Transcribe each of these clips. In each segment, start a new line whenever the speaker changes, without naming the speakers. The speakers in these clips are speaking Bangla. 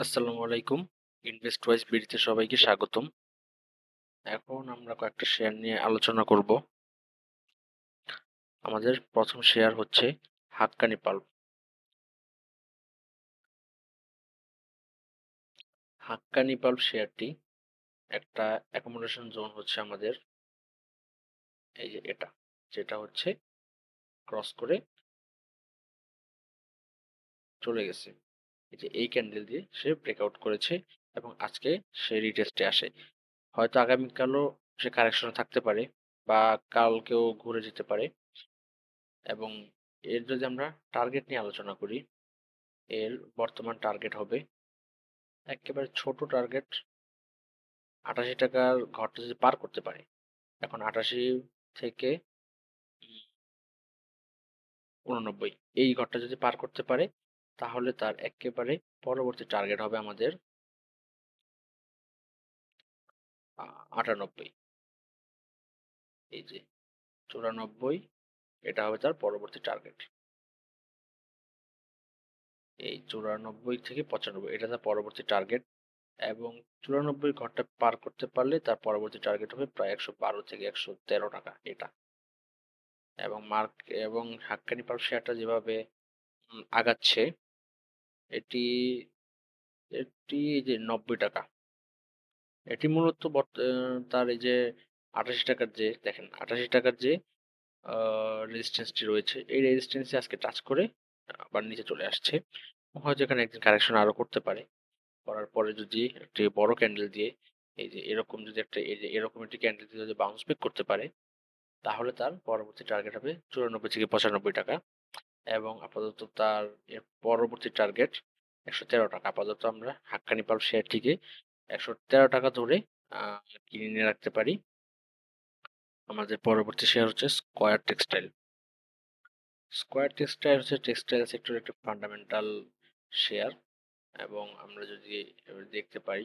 আসসালামু আলাইকুম। ইনভেস্ট ওয়াইজ বিডিতে সবাইকে স্বাগতম। এখন আমরা কয়েকটা শেয়ার নিয়ে আলোচনা করব। আমাদের প্রথম শেয়ার হচ্ছে হাক্কানি পাল্প। হাক্কানি পাল্প শেয়ারটি একটা অ্যাকোমোডেশন জোন হচ্ছে আমাদের এই যে এটা, যেটা হচ্ছে ক্রস করে চলে গেছে। এই যে এই ক্যান্ডেল দিয়ে সে ব্রেকআউট করেছে এবং আজকে সে রিটেস্টে আসে। হয়তো আগামীকালও সে কারেকশনে থাকতে পারে বা কালকেও ঘুরে যেতে পারে। এবং এর যদি আমরা টার্গেট নিয়ে আলোচনা করি, এর বর্তমান টার্গেট হবে একেবারে ছোট টার্গেট, ৳৮৮ ঘরটা যদি পার করতে পারে। এখন ৮৮ থেকে ৮৯ এই ঘরটা যদি পার করতে পারে, তাহলে তার এক্কেবারে পরবর্তী টার্গেট হবে আমাদের আ ৯৮। এই যে ৯৪, এটা হবে তার পরবর্তী টার্গেট। এই ৯৪ থেকে ৯৫ এটা তার পরবর্তী টার্গেট এবং ৯৪ ঘরটা পার করতে পারলে তার পরবর্তী টার্গেট হবে প্রায় ৳১১২ থেকে ৳১১৩ এটা। এবং এবং হাক্কানি পাল্প শেয়ারটা যেভাবে আগাচ্ছে, এটি এটি এই যে ৳৯০। এটি মূলত তার এই যে ৳৮৮ যে দেখেন, ৳৮৮ যে আ রেজিস্ট্যান্সটি রয়েছে, এই রেজিস্ট্যান্সে আজকে টাচ করে আবার নিচে চলে আসছে। হয়তো এখানে একদিন কারেকশন আরো করতে পারে। করার পরে যদি একটি বড় ক্যান্ডেল দিয়ে এই যে এরকম যদি একটা এই যে এরকম একটি ক্যান্ডেল দিয়ে যদি বাউন্স ব্যাক করতে পারে, তাহলে তার পরবর্তী টার্গেট হবে ৳৯৪ থেকে ৳৯৫ এবং আপাতত তার এর পরবর্তী টার্গেট ৳১১৩। আপাতত আমরা হাক্কানি পাল্প শেয়ারটিকে ৳১১৩ ধরে আ কিনে রাখতে পারি। আমাদের পরবর্তী শেয়ার হচ্ছে স্কয়ার টেক্সটাইল। স্কয়ার টেক্সটাইল হচ্ছে টেক্সটাইল সেক্টরের একটি ফান্ডামেন্টাল শেয়ার এবং আমরা যদি এবার দেখতে পাই,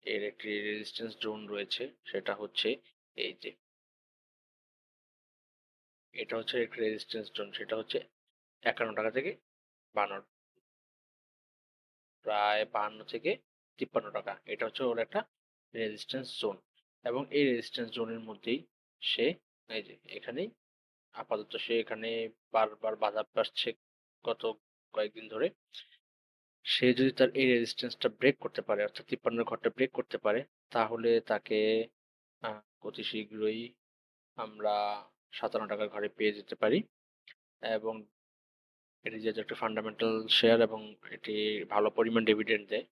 এর একটি রেজিস্ট্যান্স জোন রয়েছে, সেটা হচ্ছে এই যে এটা হচ্ছে একটি রেজিস্ট্যান্স জোন, সেটা হচ্ছে ৳৫১ থেকে ৫২, প্রায় ৫২ থেকে ৳৫৩। এটা হচ্ছে ওর একটা রেজিস্ট্যান্স জোন এবং এই রেজিস্ট্যান্স জোনের মধ্যেই সে এই যে এখানেই আপাতত সে এখানে বারবার বাধা পাচ্ছে গত কয়েকদিন ধরে। সে যদি তার এই রেজিস্ট্যান্সটা ব্রেক করতে পারে, অর্থাৎ ৫৩ এর ঘরটা ব্রেক করতে পারে, তাহলে তাকে আ অতি শীঘ্রই আমরা ৳৫৭ ঘরে পেয়ে যেতে পারি এবং এটি যেহেতু একটা ফান্ডামেন্টাল শেয়ার এবং এটি ভালো পরিমাণ ডিভিডেন্ড দেয়।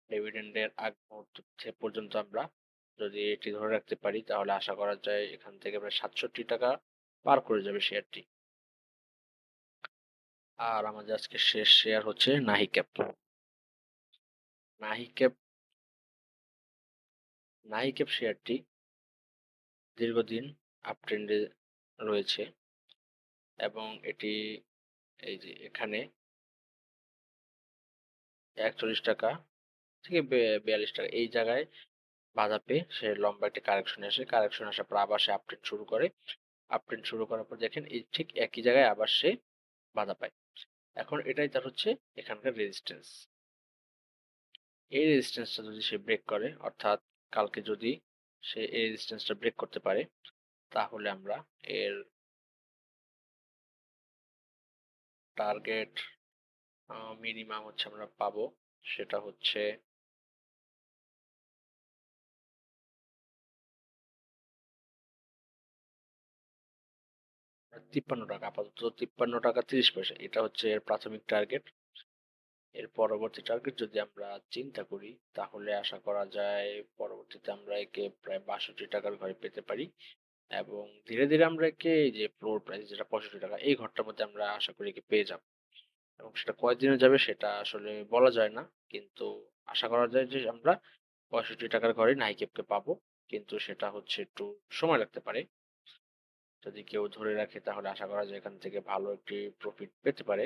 ডিভিডেন্ডের আগ মুহূর্ত পর্যন্ত আমরা যদি এটি ধরে রাখতে পারি, তাহলে আশা করা যায় এখান থেকে প্রায় ৳৬৭ পার করে যাবে শেয়ারটি। আর আমাদের আজকে শেষ শেয়ার হচ্ছে নাহিক্যাপ। নাহিক্যাপ নাহিক্যাপ শেয়ারটি দীর্ঘদিন আপ ট্রেন্ডে রয়েছে এবং এটি এই যে এখানে ৳৪১ থেকে ৳৪২ এই জায়গায় বাধা পেয়ে সে লম্বা একটি কারেকশনে আসে। কারেকশন আসার পর আবার সে আপ ট্রেন্ড শুরু করে। আপ ট্রেন্ড শুরু করার পর দেখেন এই ঠিক একই জায়গায় আবার সে বাধা পায়। এখন এটাই তার হচ্ছে এখানকার রেজিস্ট্যান্স। এই রেজিস্ট্যান্সটা যদি সে ব্রেক করে, অর্থাৎ কালকে যদি সে এই রেজিস্ট্যান্সটা ব্রেক করতে পারে, তাহলে আমরা এর টার্গেট মিনিমাম হচ্ছে আমরা পাবো। সেটা হচ্ছে ৳৫৩। আপাতত ৳৫৩.৩০। এটা হচ্ছে এর প্রাথমিক টার্গেট। এর পরবর্তী টার্গেট যদি আমরা চিন্তা করি, তাহলে আশা করা যায় পরবর্তীতে আমরা একে প্রায় ৳৬২ র ঘরে পেতে পারি এবং ধীরে, ধীরে আমরা একে এই যে ফ্লোর প্রাইস যেটা ৳৬৫ এই ঘরটার মধ্যে আমরা আশা করি একে পেয়ে যাব। এবং সেটা কয়দিনে যাবে সেটা আসলে বলা যায় না। কিন্তু আশা করা যায় যে আমরা ৳৬৫ র ঘরে নাইকেপকে পাবো। কিন্তু সেটা হচ্ছে একটু সময় লাগতে পারে। যদি কেউ ধরে রাখে তাহলে আশা করা যায় এখান থেকে ভালো একটি প্রফিট পেতে পারে।